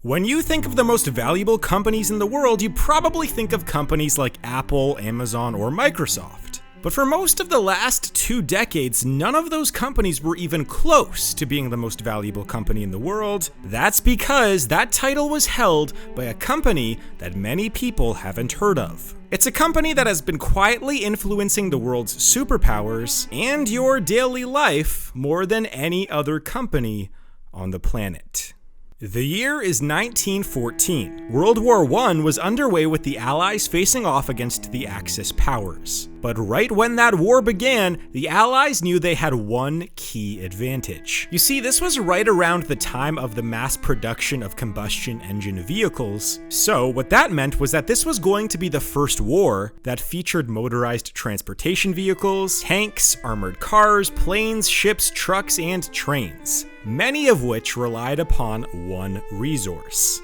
When you think of the most valuable companies in the world, you probably think of companies like Apple, Amazon, or Microsoft. But for most of the last 2 decades, none of those companies were even close to being the most valuable company in the world. That's because that title was held by a company that many people haven't heard of. It's a company that has been quietly influencing the world's superpowers and your daily life more than any other company on the planet. The year is 1914. World War I was underway with the Allies facing off against the Axis powers. But right when that war began, the Allies knew they had one key advantage. You see, this was right around the time of the mass production of combustion engine vehicles. So what that meant was that this was going to be the first war that featured motorized transportation vehicles, tanks, armored cars, planes, ships, trucks, and trains, many of which relied upon one resource: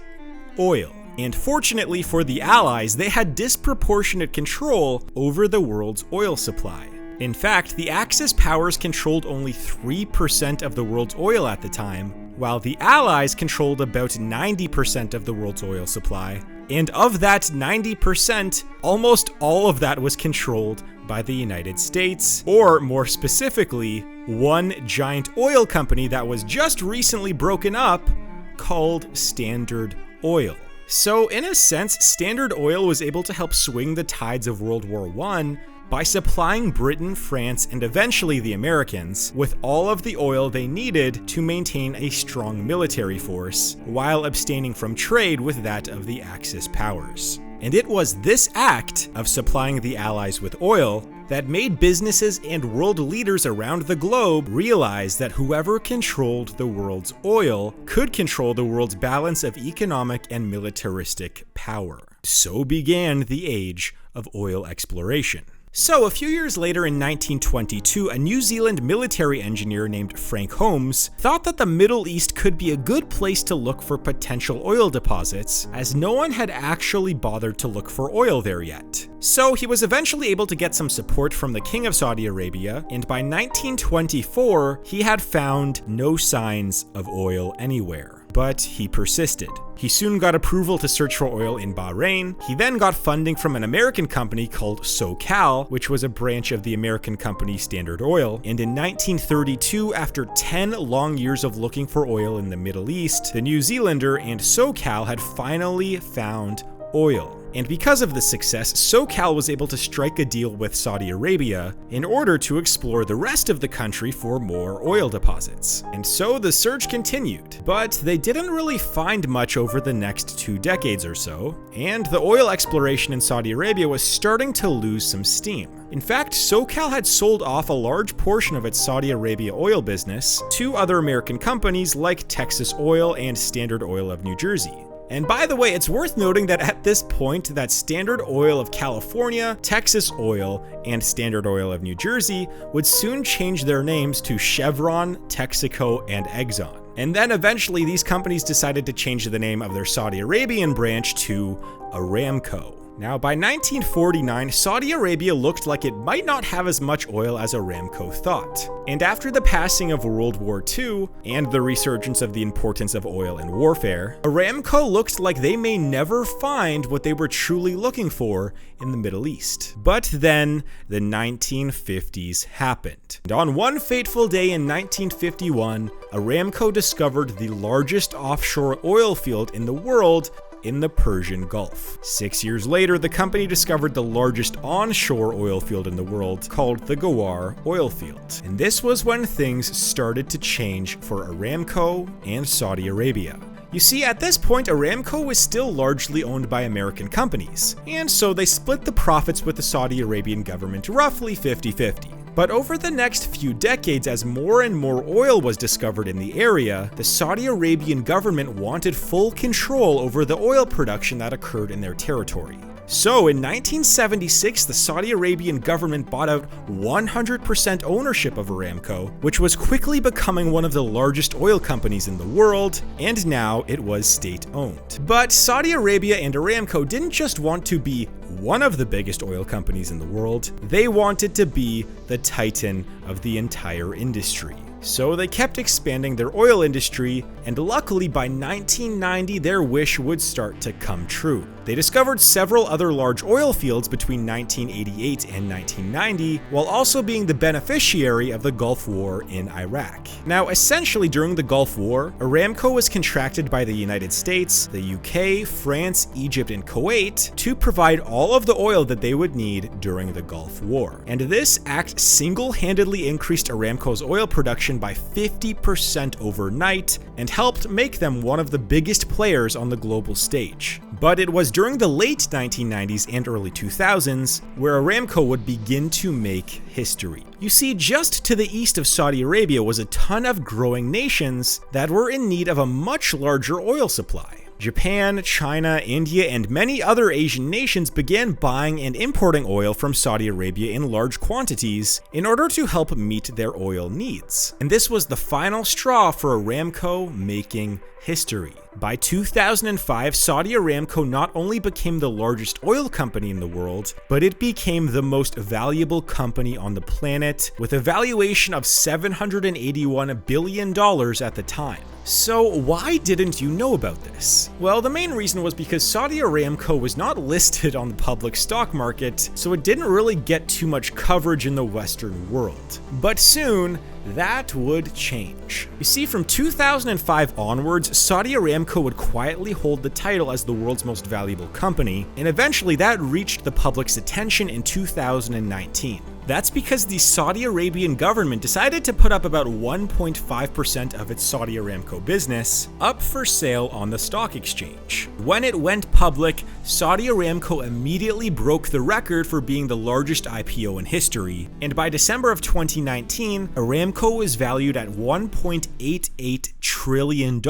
oil. And fortunately for the Allies, they had disproportionate control over the world's oil supply. In fact, the Axis powers controlled only 3% of the world's oil at the time, while the Allies controlled about 90% of the world's oil supply. And of that 90%, almost all of that was controlled by the United States, or more specifically, one giant oil company that was just recently broken up called Standard Oil. So in a sense, Standard Oil was able to help swing the tides of World War I by supplying Britain, France, and eventually the Americans with all of the oil they needed to maintain a strong military force, while abstaining from trade with that of the Axis powers. And it was this act of supplying the Allies with oil that made businesses and world leaders around the globe realize that whoever controlled the world's oil could control the world's balance of economic and militaristic power. So began the age of oil exploration. So a few years later in 1922, a New Zealand military engineer named Frank Holmes thought that the Middle East could be a good place to look for potential oil deposits, as no one had actually bothered to look for oil there yet. So he was eventually able to get some support from the King of Saudi Arabia, and by 1924, he had found no signs of oil anywhere. But he persisted. He soon got approval to search for oil in Bahrain. He then got funding from an American company called SoCal, which was a branch of the American company Standard Oil. And in 1932, after 10 long years of looking for oil in the Middle East, the New Zealander and SoCal had finally found oil. And because of this success, SoCal was able to strike a deal with Saudi Arabia in order to explore the rest of the country for more oil deposits. And so the search continued, but they didn't really find much over the next 2 decades or so, and the oil exploration in Saudi Arabia was starting to lose some steam. In fact, SoCal had sold off a large portion of its Saudi Arabia oil business to other American companies like Texas Oil and Standard Oil of New Jersey. And by the way, it's worth noting that at this point that Standard Oil of California, Texas Oil, and Standard Oil of New Jersey would soon change their names to Chevron, Texaco, and Exxon. And then eventually these companies decided to change the name of their Saudi Arabian branch to Aramco. Now, by 1949, Saudi Arabia looked like it might not have as much oil as Aramco thought. And after the passing of World War II and the resurgence of the importance of oil in warfare, Aramco looked like they may never find what they were truly looking for in the Middle East. But then the 1950s happened. And on one fateful day in 1951, Aramco discovered the largest offshore oil field in the world in the Persian Gulf. 6 years later, the company discovered the largest onshore oil field in the world, called the Ghawar oil field. And this was when things started to change for Aramco and Saudi Arabia. You see, at this point, Aramco was still largely owned by American companies, and so they split the profits with the Saudi Arabian government roughly 50-50. But over the next few decades, as more and more oil was discovered in the area, the Saudi Arabian government wanted full control over the oil production that occurred in their territory. So in 1976, the Saudi Arabian government bought out 100% ownership of Aramco, which was quickly becoming one of the largest oil companies in the world, and now it was state-owned. But Saudi Arabia and Aramco didn't just want to be one of the biggest oil companies in the world, they wanted to be the titan of the entire industry. So they kept expanding their oil industry, and luckily by 1990 their wish would start to come true. They discovered several other large oil fields between 1988 and 1990, while also being the beneficiary of the Gulf War in Iraq. Now, essentially during the Gulf War, Aramco was contracted by the United States, the UK, France, Egypt, and Kuwait to provide all of the oil that they would need during the Gulf War. And this act single-handedly increased Aramco's oil production by 50% overnight and helped make them one of the biggest players on the global stage. But it was during the late 1990s and early 2000s where Aramco would begin to make history. You see, just to the east of Saudi Arabia was a ton of growing nations that were in need of a much larger oil supply. Japan, China, India, and many other Asian nations began buying and importing oil from Saudi Arabia in large quantities in order to help meet their oil needs. And this was the final straw for Aramco making history. By 2005, Saudi Aramco not only became the largest oil company in the world, but it became the most valuable company on the planet, with a valuation of $781 billion at the time. So why didn't you know about this? Well, the main reason was because Saudi Aramco was not listed on the public stock market, so it didn't really get too much coverage in the Western world. But soon, that would change. You see, from 2005 onwards, Saudi Aramco would quietly hold the title as the world's most valuable company, and eventually that reached the public's attention in 2019. That's because the Saudi Arabian government decided to put up about 1.5% of its Saudi Aramco business up for sale on the stock exchange. When it went public, Saudi Aramco immediately broke the record for being the largest IPO in history, and by December of 2019, Aramco was valued at $1.88 trillion,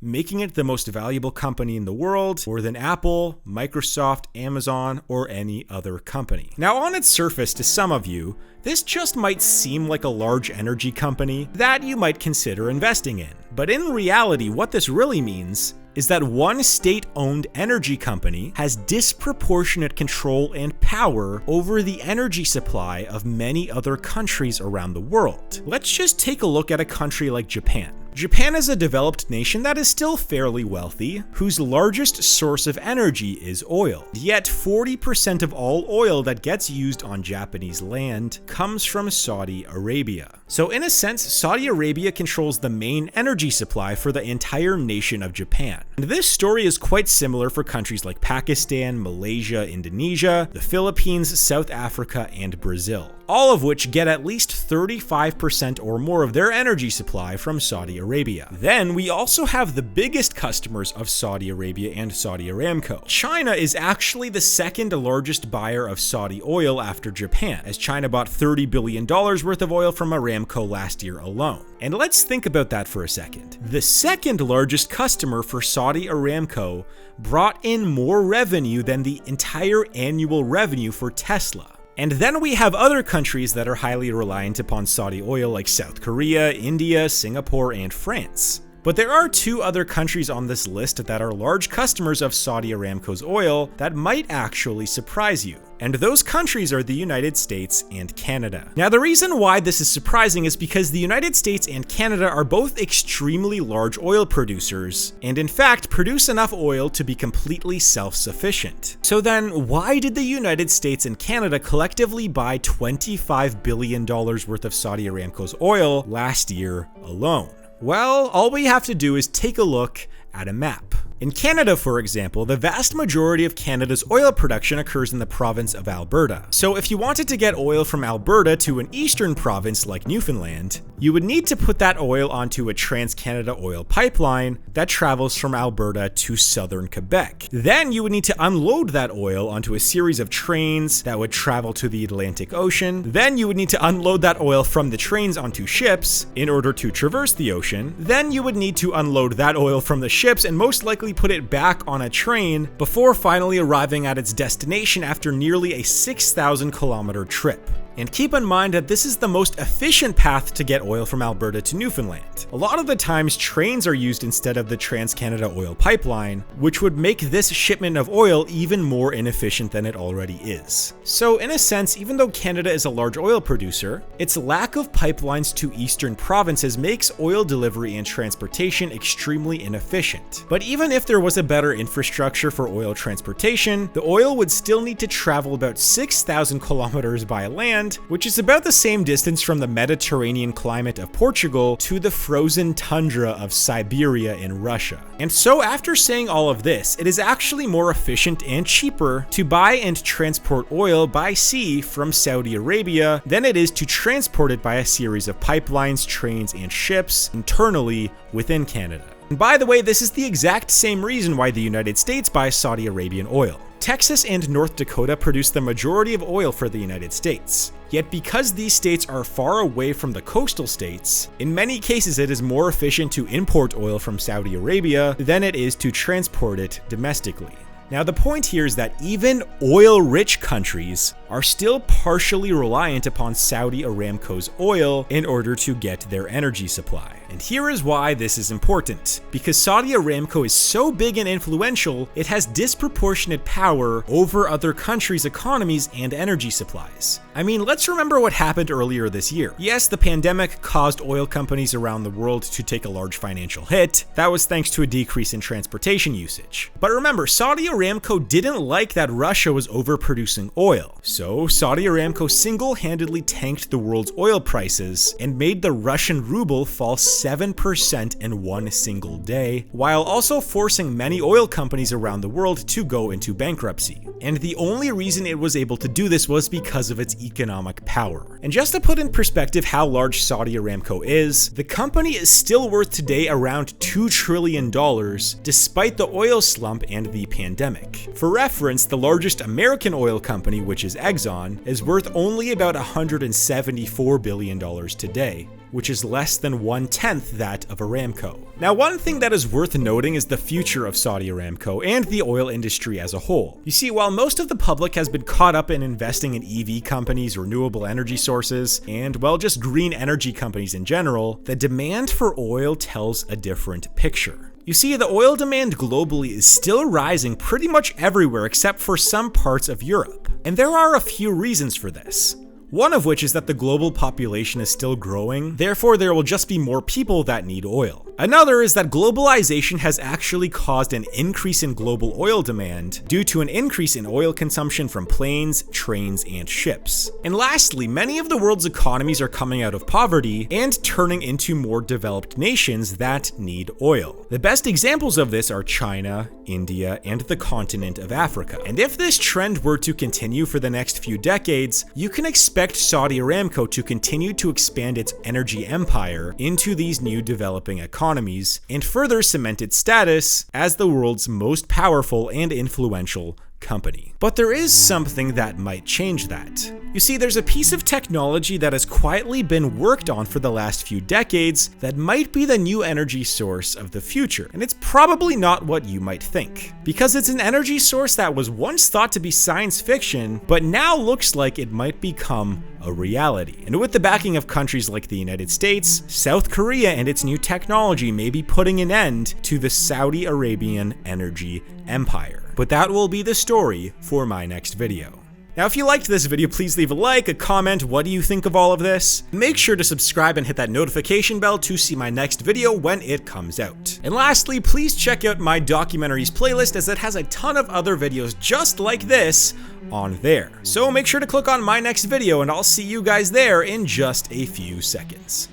making it the most valuable company in the world, more than Apple, Microsoft, Amazon, or any other company. Now, on its surface, to some of you, this just might seem like a large energy company that you might consider investing in. But in reality, what this really means is that one state-owned energy company has disproportionate control and power over the energy supply of many other countries around the world. Let's just take a look at a country like Japan. Japan is a developed nation that is still fairly wealthy, whose largest source of energy is oil. Yet 40% of all oil that gets used on Japanese land comes from Saudi Arabia. So in a sense, Saudi Arabia controls the main energy supply for the entire nation of Japan. And this story is quite similar for countries like Pakistan, Malaysia, Indonesia, the Philippines, South Africa, and Brazil, all of which get at least 35% or more of their energy supply from Saudi Arabia. Then we also have the biggest customers of Saudi Arabia and Saudi Aramco. China is actually the second largest buyer of Saudi oil after Japan, as China bought $30 billion worth of oil from Aramco last year alone. And let's think about that for a second. The second largest customer for Saudi Aramco brought in more revenue than the entire annual revenue for Tesla. And then we have other countries that are highly reliant upon Saudi oil like South Korea, India, Singapore, and France. But there are two other countries on this list that are large customers of Saudi Aramco's oil that might actually surprise you. And those countries are the United States and Canada. Now, the reason why this is surprising is because the United States and Canada are both extremely large oil producers, and in fact produce enough oil to be completely self-sufficient. So then, why did the United States and Canada collectively buy $25 billion worth of Saudi Aramco's oil last year alone? Well, all we have to do is take a look at a map. In Canada, for example, the vast majority of Canada's oil production occurs in the province of Alberta. So if you wanted to get oil from Alberta to an eastern province like Newfoundland, you would need to put that oil onto a Trans-Canada oil pipeline that travels from Alberta to southern Quebec. Then you would need to unload that oil onto a series of trains that would travel to the Atlantic Ocean. Then you would need to unload that oil from the trains onto ships in order to traverse the ocean. Then you would need to unload that oil from the ships and most likely put it back on a train before finally arriving at its destination after nearly a 6,000 kilometer trip. And keep in mind that this is the most efficient path to get oil from Alberta to Newfoundland. A lot of the times, trains are used instead of the Trans-Canada Oil Pipeline, which would make this shipment of oil even more inefficient than it already is. So in a sense, even though Canada is a large oil producer, its lack of pipelines to eastern provinces makes oil delivery and transportation extremely inefficient. But even if there was a better infrastructure for oil transportation, the oil would still need to travel about 6,000 kilometers by land, which is about the same distance from the Mediterranean climate of Portugal to the frozen tundra of Siberia in Russia. And so after saying all of this, it is actually more efficient and cheaper to buy and transport oil by sea from Saudi Arabia than it is to transport it by a series of pipelines, trains, and ships internally within Canada. And by the way, this is the exact same reason why the United States buys Saudi Arabian oil. Texas and North Dakota produce the majority of oil for the United States. Yet because these states are far away from the coastal states, in many cases it is more efficient to import oil from Saudi Arabia than it is to transport it domestically. Now the point here is that even oil-rich countries are still partially reliant upon Saudi Aramco's oil in order to get their energy supply. And here is why this is important. Because Saudi Aramco is so big and influential, it has disproportionate power over other countries' economies and energy supplies. I mean, let's remember what happened earlier this year. Yes, the pandemic caused oil companies around the world to take a large financial hit. That was thanks to a decrease in transportation usage. But remember, Saudi Aramco didn't like that Russia was overproducing oil. So Saudi Aramco single-handedly tanked the world's oil prices and made the Russian ruble fall 7% in one single day, while also forcing many oil companies around the world to go into bankruptcy. And the only reason it was able to do this was because of its economic power. And just to put in perspective how large Saudi Aramco is, the company is still worth today around $2 trillion despite the oil slump and the pandemic. For reference, the largest American oil company, which is Exxon, is worth only about $174 billion today, which is less than 1/10 that of Aramco. Now, one thing that is worth noting is the future of Saudi Aramco and the oil industry as a whole. You see, while most of the public has been caught up in investing in EV companies, renewable energy sources, and, well, just green energy companies in general, the demand for oil tells a different picture. You see, the oil demand globally is still rising pretty much everywhere except for some parts of Europe. And there are a few reasons for this. One of which is that the global population is still growing, therefore there will just be more people that need oil. Another is that globalization has actually caused an increase in global oil demand due to an increase in oil consumption from planes, trains, and ships. And lastly, many of the world's economies are coming out of poverty and turning into more developed nations that need oil. The best examples of this are China, India, and the continent of Africa. And if this trend were to continue for the next few decades, you can expect Saudi Aramco to continue to expand its energy empire into these new developing economies and further cement its status as the world's most powerful and influential company. But there is something that might change that. You see, there's a piece of technology that has quietly been worked on for the last few decades that might be the new energy source of the future, and it's probably not what you might think. Because it's an energy source that was once thought to be science fiction, but now looks like it might become a reality. And with the backing of countries like the United States, South Korea and its new technology may be putting an end to the Saudi Arabian energy empire. But that will be the story for my next video. Now, if you liked this video, please leave a like, a comment, what do you think of all of this? Make sure to subscribe and hit that notification bell to see my next video when it comes out. And lastly, please check out my documentaries playlist as it has a ton of other videos just like this on there. So make sure to click on my next video and I'll see you guys there in just a few seconds.